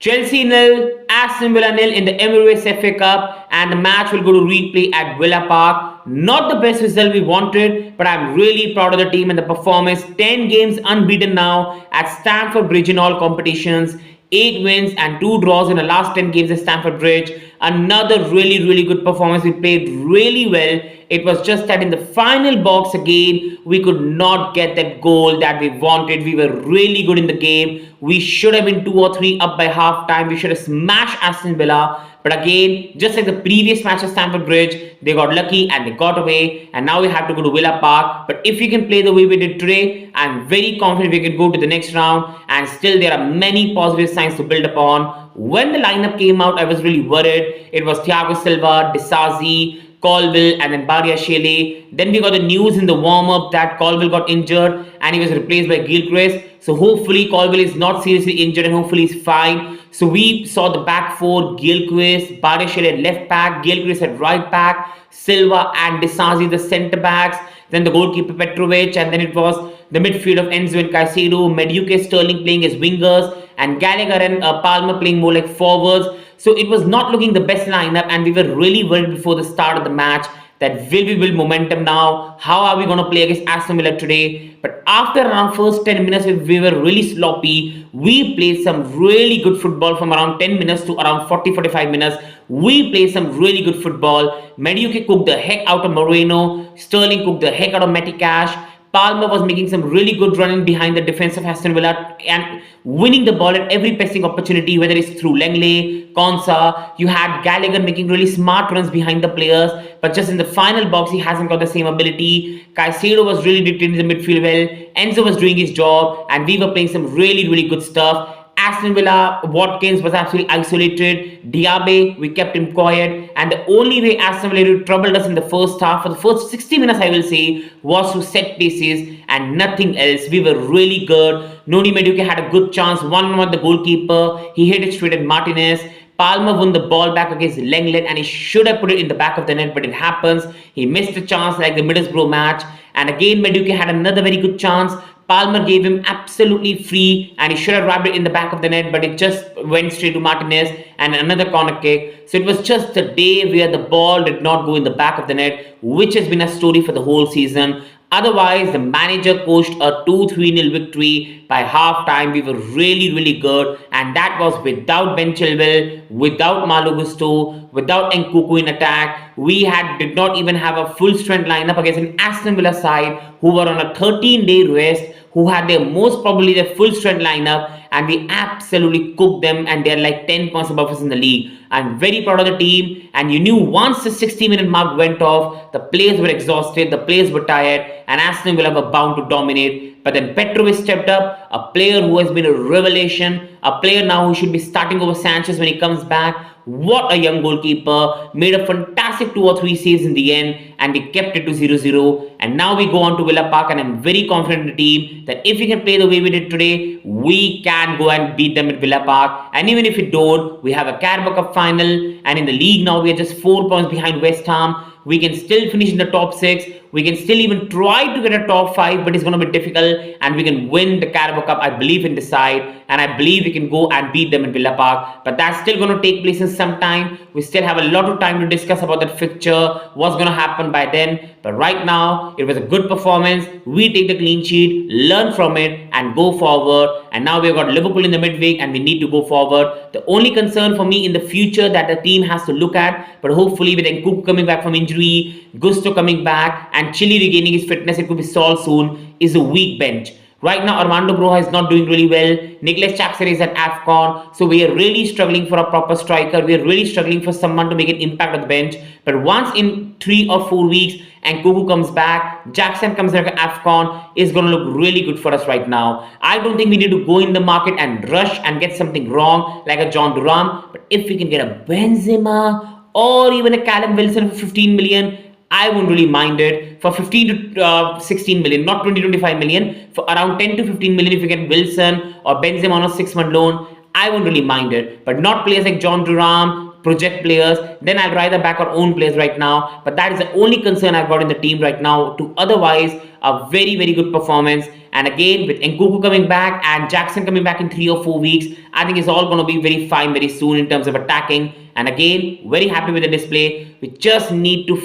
Chelsea nil, Aston Villa nil in the Emirates FA Cup, and the match will go to replay at Villa Park. Not the best result we wanted, but I'm really proud of the team and the performance. 10 games unbeaten now at Stamford Bridge in all competitions. 8 wins and 2 draws in the last 10 games at Stamford Bridge. Another really good performance. We played really well. It was just that in the final box again, we could not get that goal that we wanted. We were really good in the game. We should have been 2 or 3 up by half time. We should have smashed Aston Villa. But again, just like the previous match at Stamford Bridge, they got lucky and they got away. And now we have to go to Villa Park. But if we can play the way we did today, I'm very confident we can go to the next round. And still there are many positive signs to build upon. When the lineup came out, I was really worried. It was Thiago Silva, Disasi, Colville, and then Shele. Then we got the news in the warm-up that Colville got injured and he was replaced by Gilchrist. So hopefully Colville is not seriously injured and hopefully he's fine. So we saw the back four: Gilchrist, Shele at left back, Gilchrist at right back, Silva and Disasi the centre backs, then the goalkeeper Petrovic, and then it was the midfield of Enzo and Caicedo, Madueke, Sterling playing as wingers, and Gallagher and Palmer playing more like forwards. So it was not looking the best lineup, and we were really worried before the start of the match that will we build momentum now? How are we going to play against Aston Villa today? But after around first 10 minutes, we were really sloppy. We played some really good football from around 10 minutes to around 40-45 minutes. We played some really good football. Madueke cooked the heck out of Moreno. Sterling cooked the heck out of Matty Cash. Palmer was making some really good running behind the defense of Aston Villa and winning the ball at every passing opportunity, whether it's through Langley, Konsa. You had Gallagher making really smart runs behind the players, but just in the final box, he hasn't got the same ability. Caicedo was really dictating the midfield well. Enzo was doing his job, and we were playing some really good stuff. Aston Villa, Watkins was absolutely isolated. Diaby, we kept him quiet. And the only way Aston Villa troubled us in the first half, for the first 60 minutes, I will say, was to set pieces and nothing else. We were really good. Noni Madueke had a good chance, 1-on-1 the goalkeeper. He hit it straight at Martinez. Palmer won the ball back against Lenglet and he should have put it in the back of the net, but it happens. He missed a chance like the Middlesbrough match. And again, Madueke had another very good chance. Palmer gave him absolutely free and he should have rubbed it in the back of the net, but it just went straight to Martinez and another corner kick. So it was just a day where the ball did not go in the back of the net, which has been a story for the whole season. Otherwise, the manager coached a 2-3-0 victory by half time. We were really good, and that was without Ben Chilwell, without Malo Gusto, without Nkunku in attack. We did not even have a full strength lineup against an Aston Villa side who were on a 13-day rest, who had their full strength lineup, and we absolutely cooked them, and they're like 10 points above us in the league. I'm very proud of the team, and you knew once the 60-minute mark went off, the players were exhausted, the players were tired, and Aston Villa were bound to dominate. But then Petrovic stepped up, a player who has been a revelation, a player now who should be starting over Sanchez when he comes back. What a young goalkeeper, made a fantastic 2 or 3 saves in the end, and they kept it to 0-0. And now we go on to Villa Park, and I'm very confident in the team that if we can play the way we did today, we can go and beat them at Villa Park. And even if we don't, we have a Carabao Cup final, and in the league now we are just 4 points behind West Ham. We can still finish in the top 6. We can still even try to get a top 5, but it's going to be difficult. And we can win the Carabao Cup. I believe in this side. And I believe we can go and beat them in Villa Park. But that's still going to take place in some time. We still have a lot of time to discuss about that fixture. What's going to happen by then. But right now, it was a good performance. We take the clean sheet, learn from it, and go forward. And now we've got Liverpool in the midweek, and we need to go forward. The only concern for me in the future that the team has to look at, but hopefully with Nkunku coming back from injury, Gusto coming back, and Chile regaining his fitness, it could be solved soon, is a weak bench. Right now, Armando Broja is not doing really well. Nicholas Jackson is at AFCON. So we are really struggling for a proper striker. We are really struggling for someone to make an impact on the bench. But once in 3 or 4 weeks, and Nkunku comes back, Jackson comes back at AFCON, is going to look really good for us right now. I don't think we need to go in the market and rush and get something wrong like a John Duran. But if we can get a Benzema or even a Callum Wilson for 15 million, I won't really mind it. For 15 to 16 million, not 20-25 million, for around 10 to 15 million if you get Wilson or Benzema on a 6-month loan, I won't really mind it. But not players like John Duran, project players, then I'll rather back our own players right now. But that is the only concern I've got in the team right now. To otherwise, a very, very good performance. And again, with Nkunku coming back and Jackson coming back in 3 or 4 weeks, I think it's all going to be very fine very soon in terms of attacking. And again, very happy with the display. We just need to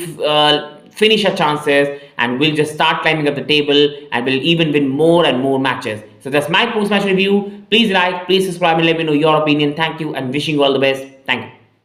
finish our chances, and we'll just start climbing up the table, and we'll even win more and more matches. So that's my post-match review. Please like, please subscribe, and let me know your opinion. Thank you, and wishing you all the best. Thank you.